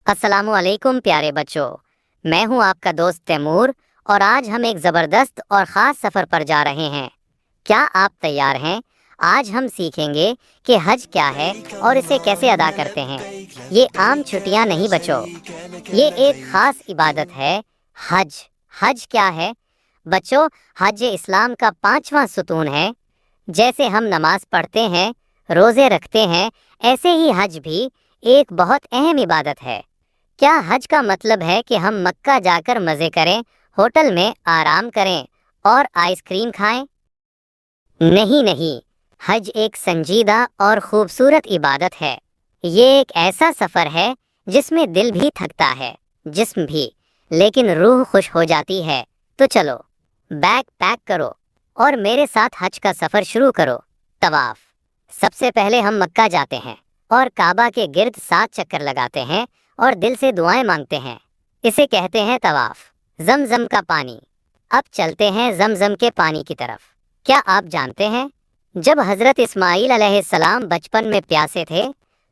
अस्सलामु अलैकुम प्यारे बच्चों, मैं हूं आपका दोस्त तैमूर और आज हम एक ज़बरदस्त और ख़ास सफ़र पर जा रहे हैं। क्या आप तैयार हैं? आज हम सीखेंगे कि हज क्या है और इसे कैसे अदा करते हैं। ये आम छुट्टियां नहीं बच्चों, ये एक ख़ास इबादत है। हज हज क्या है बच्चों? हज इस्लाम का 5वां सुतून है। जैसे हम नमाज पढ़ते हैं, रोज़े रखते हैं, ऐसे ही हज भी एक बहुत अहम इबादत है। क्या हज का मतलब है कि हम मक्का जाकर मज़े करें, होटल में आराम करें और आइसक्रीम खाएं? नहीं नहीं, हज एक संजीदा और खूबसूरत इबादत है। ये एक ऐसा सफ़र है जिसमें दिल भी थकता है, जिस्म भी, लेकिन रूह खुश हो जाती है। तो चलो, बैग पैक करो और मेरे साथ हज का सफ़र शुरू करो। तवाफ़। सबसे पहले हम मक्का जाते हैं और काबा के गिर्द 7 चक्कर लगाते हैं और दिल से दुआएं मांगते हैं। इसे कहते हैं तवाफ। जमजम का पानी। अब चलते हैं जमजम के पानी की तरफ। क्या आप जानते हैं, जब हज़रत इस्माईल अलैहिस्सलाम बचपन में प्यासे थे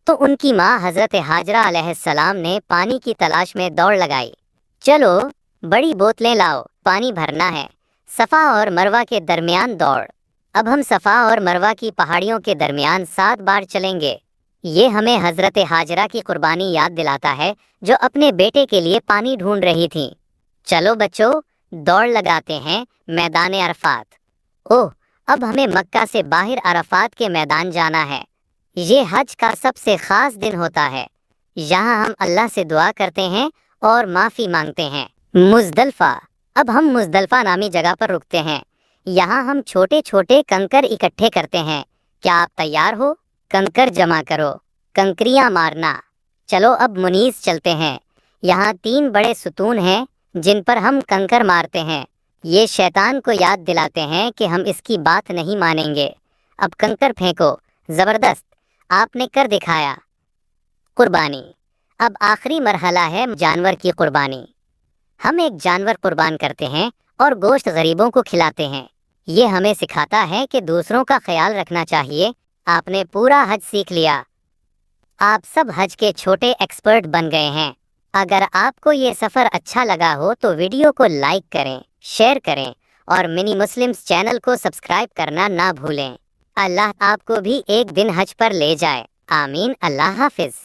तो उनकी माँ हज़रत हाजरा अलैहिस्सलाम ने पानी की तलाश में दौड़ लगाई। चलो, बड़ी बोतलें लाओ, पानी भरना है। सफ़ा और मरवा के दरमियान दौड़। अब हम सफ़ा और मरवा की पहाड़ियों के दरमियान 7 बार चलेंगे। ये हमें हज़रत हाजरा की कुर्बानी याद दिलाता है, जो अपने बेटे के लिए पानी ढूंढ रही थी। चलो बच्चों, दौड़ लगाते हैं मैदान अरफात। ओह, अब हमें मक्का से बाहर अरफात के मैदान जाना है। ये हज का सबसे ख़ास दिन होता है। यहाँ हम अल्लाह से दुआ करते हैं और माफ़ी मांगते हैं। मुज़दलिफ़ा। अब हम मुज़दलिफ़ा नामी जगह पर रुकते हैं। यहाँ हम छोटे छोटे कंकर इकट्ठे करते हैं। क्या आप तैयार हो? कंकर जमा करो, कंकरियाँ मारना। चलो अब मुनीस चलते हैं। यहाँ 3 बड़े सुतून हैं जिन पर हम कंकर मारते हैं। ये शैतान को याद दिलाते हैं कि हम इसकी बात नहीं मानेंगे। अब कंकर फेंको। ज़बरदस्त, आपने कर दिखाया। कुर्बानी। अब आखिरी मरहला है जानवर की कुर्बानी। हम एक जानवर कुर्बान करते हैं और गोश्त गरीबों को खिलाते हैं। ये हमें सिखाता है कि दूसरों का ख्याल रखना चाहिए। आपने पूरा हज सीख लिया। आप सब हज के छोटे एक्सपर्ट बन गए हैं। अगर आपको ये सफ़र अच्छा लगा हो तो वीडियो को लाइक करें, शेयर करें और मिनी मुस्लिम्स चैनल को सब्सक्राइब करना ना भूलें। अल्लाह आपको भी एक दिन हज पर ले जाए। आमीन। अल्लाह हाफिज़।